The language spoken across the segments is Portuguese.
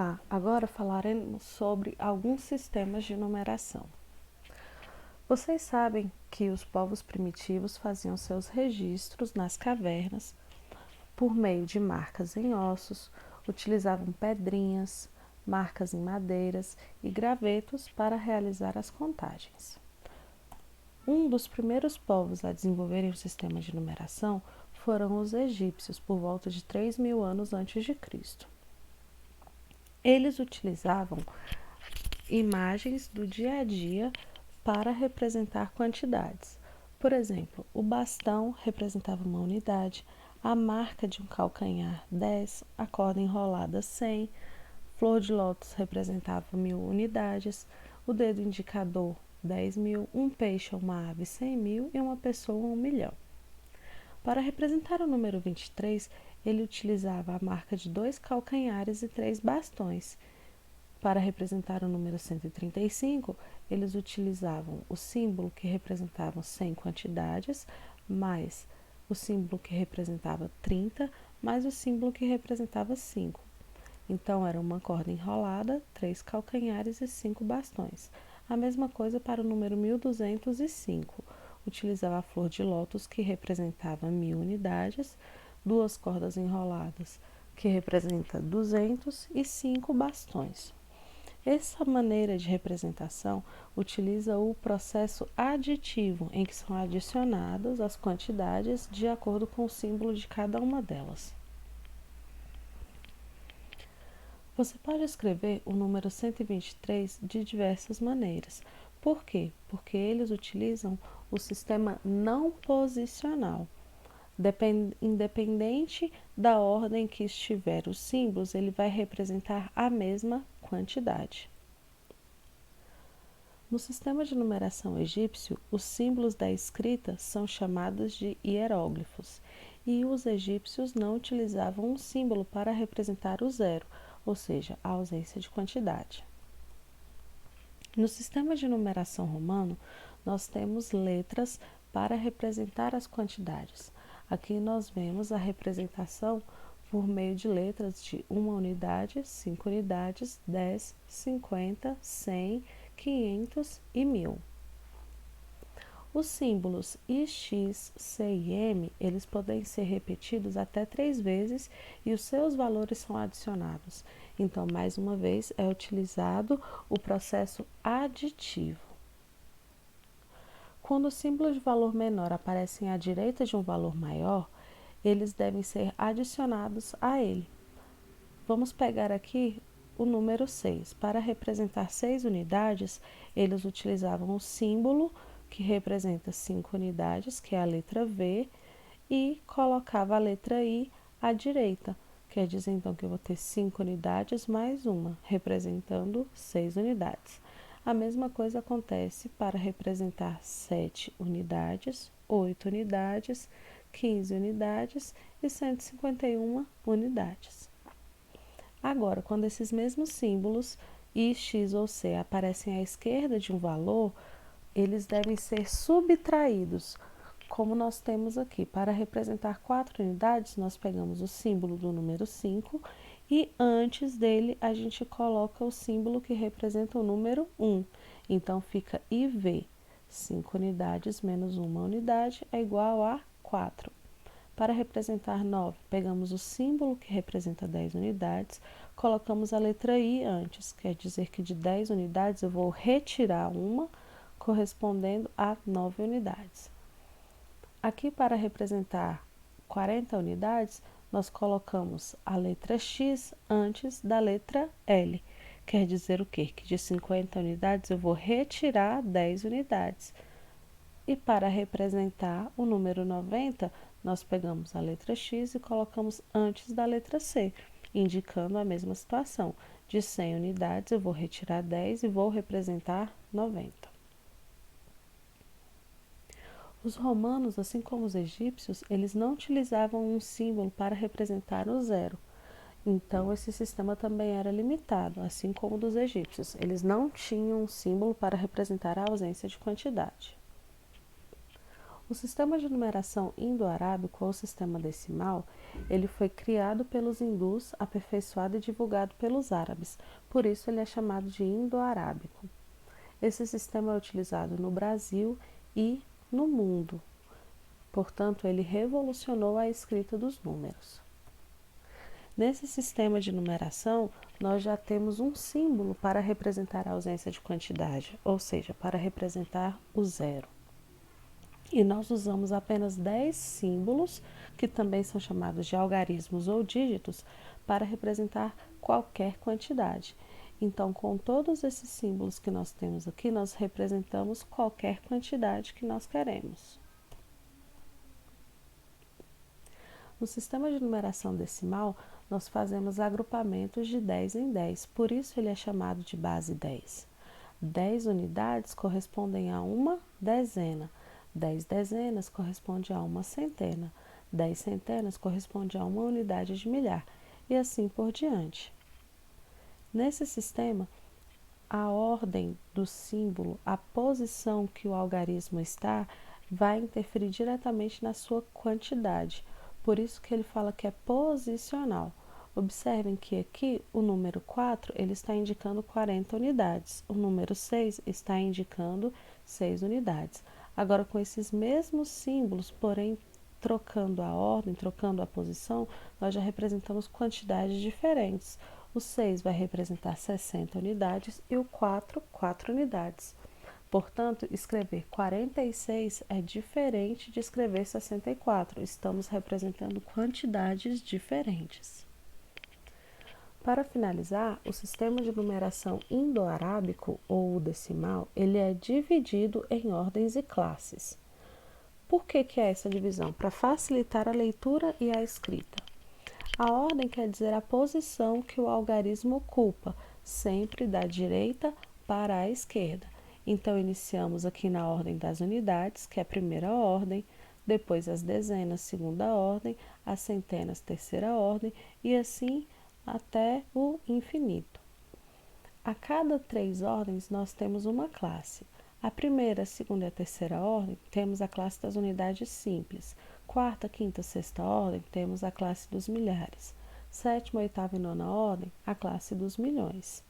Olá, agora falaremos sobre alguns sistemas de numeração. Vocês sabem que os povos primitivos faziam seus registros nas cavernas por meio de marcas em ossos, utilizavam pedrinhas, marcas em madeiras e gravetos para realizar as contagens. Um dos primeiros povos a desenvolverem o sistema de numeração foram os egípcios, por volta de 3.000 anos antes de Cristo. Eles utilizavam imagens do dia a dia para representar quantidades. Por exemplo, o bastão representava uma unidade, a marca de um calcanhar 10, a corda enrolada 100, flor de lótus representava 1.000 unidades, o dedo indicador 10.000, um peixe ou uma ave 100.000 e uma pessoa 1.000.000. Para representar o número 23, ele utilizava a marca de 2 calcanhares e 3 bastões. Para representar o número 135, eles utilizavam o símbolo que representava 100 quantidades, mais o símbolo que representava 30, mais o símbolo que representava 5. Então, era uma corda enrolada, 3 calcanhares e 5 bastões. A mesma coisa para o número 1205. Utilizava a flor de lótus, que representava 1.000 unidades, 2 cordas enroladas, que representa 200, e 5 bastões. Essa maneira de representação utiliza o processo aditivo, em que são adicionadas as quantidades de acordo com o símbolo de cada uma delas. Você pode escrever o número 123 de diversas maneiras. Por quê? Porque eles utilizam o sistema não posicional. Independente da ordem que estiver os símbolos, ele vai representar a mesma quantidade. No sistema de numeração egípcio, os símbolos da escrita são chamados de hieróglifos, e os egípcios não utilizavam um símbolo para representar o zero, ou seja, a ausência de quantidade. No sistema de numeração romano, nós temos letras para representar as quantidades. Aqui nós vemos a representação por meio de letras de 1 unidade, 5 unidades, 10, 50, 100, 500 e 1.000. Os símbolos I, X, C e M, eles podem ser repetidos até 3 vezes e os seus valores são adicionados. Então, mais uma vez, é utilizado o processo aditivo. Quando os símbolos de valor menor aparecem à direita de um valor maior, eles devem ser adicionados a ele. Vamos pegar aqui o número 6. Para representar 6 unidades, eles utilizavam o símbolo que representa 5 unidades, que é a letra V, e colocava a letra I à direita. Quer dizer, então, que eu vou ter 5 unidades mais uma, representando 6 unidades. A mesma coisa acontece para representar 7 unidades, 8 unidades, 15 unidades e 151 unidades. Agora, quando esses mesmos símbolos I, X ou C aparecem à esquerda de um valor, eles devem ser subtraídos, como nós temos aqui. Para representar 4 unidades, nós pegamos o símbolo do número 5 e antes dele a gente coloca o símbolo que representa o número 1. Então, fica IV. 5 unidades menos 1 unidade é igual a 4. Para representar 9, pegamos o símbolo que representa 10 unidades, colocamos a letra I antes, quer dizer que de 10 unidades eu vou retirar uma, correspondendo a 9 unidades. Aqui, para representar 40 unidades, nós colocamos a letra X antes da letra L. Quer dizer o quê? Que de 50 unidades eu vou retirar 10 unidades. E para representar o número 90, nós pegamos a letra X e colocamos antes da letra C, indicando a mesma situação. De 100 unidades, eu vou retirar 10 e vou representar 90. Os romanos, assim como os egípcios, eles não utilizavam um símbolo para representar o zero. Então, esse sistema também era limitado, assim como o dos egípcios. Eles não tinham um símbolo para representar a ausência de quantidade. O sistema de numeração indo-arábico, ou sistema decimal, ele foi criado pelos hindus, aperfeiçoado e divulgado pelos árabes. Por isso ele é chamado de indo-arábico. Esse sistema é utilizado no Brasil e no mundo. Portanto, ele revolucionou a escrita dos números. Nesse sistema de numeração, nós já temos um símbolo para representar a ausência de quantidade, ou seja, para representar o zero. E nós usamos apenas 10 símbolos, que também são chamados de algarismos ou dígitos, para representar qualquer quantidade. Então, com todos esses símbolos que nós temos aqui, nós representamos qualquer quantidade que nós queremos. No sistema de numeração decimal, nós fazemos agrupamentos de 10 em 10, por isso ele é chamado de base 10. 10 unidades correspondem a uma dezena. 10 dezenas corresponde a uma centena, 10 centenas corresponde a uma unidade de milhar, e assim por diante. Nesse sistema, a ordem do símbolo, a posição que o algarismo está, vai interferir diretamente na sua quantidade. Por isso que ele fala que é posicional. Observem que aqui o número 4 ele está indicando 40 unidades, o número 6 está indicando 6 unidades. Agora, com esses mesmos símbolos, porém trocando a ordem, trocando a posição, nós já representamos quantidades diferentes. O 6 vai representar 60 unidades e o 4, 4 unidades. Portanto, escrever 46 é diferente de escrever 64. Estamos representando quantidades diferentes. Para finalizar, o sistema de numeração indo-arábico, ou decimal, ele é dividido em ordens e classes. Por que é essa divisão? Para facilitar a leitura e a escrita. A ordem quer dizer a posição que o algarismo ocupa, sempre da direita para a esquerda. Então, iniciamos aqui na ordem das unidades, que é a primeira ordem, depois as dezenas, segunda ordem, as centenas, terceira ordem, e assim até o infinito. A cada 3 ordens, nós temos uma classe. A primeira, a segunda e a terceira ordem, temos a classe das unidades simples. Quarta, quinta, sexta ordem, temos a classe dos milhares. Sétima, oitava e nona ordem, a classe dos milhões.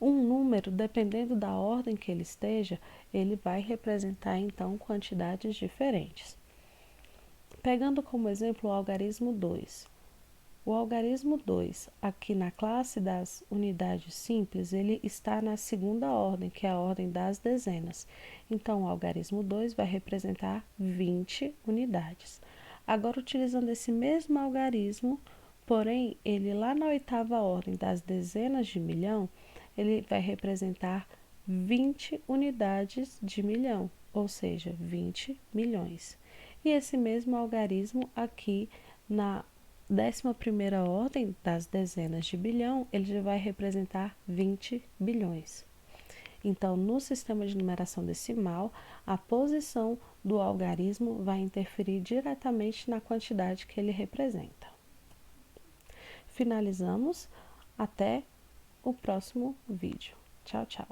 Um número, dependendo da ordem que ele esteja, ele vai representar, então, quantidades diferentes. Pegando como exemplo o algarismo 2. O algarismo 2, aqui na classe das unidades simples, ele está na segunda ordem, que é a ordem das dezenas. Então, o algarismo 2 vai representar 20 unidades. Agora, utilizando esse mesmo algarismo, porém, ele lá na oitava ordem das dezenas de milhão, ele vai representar 20 unidades de milhão, ou seja, 20 milhões. E esse mesmo algarismo aqui na 11ª ordem das dezenas de bilhão, ele já vai representar 20 bilhões. Então, no sistema de numeração decimal, a posição do algarismo vai interferir diretamente na quantidade que ele representa. Finalizamos, até o próximo vídeo. Tchau, tchau.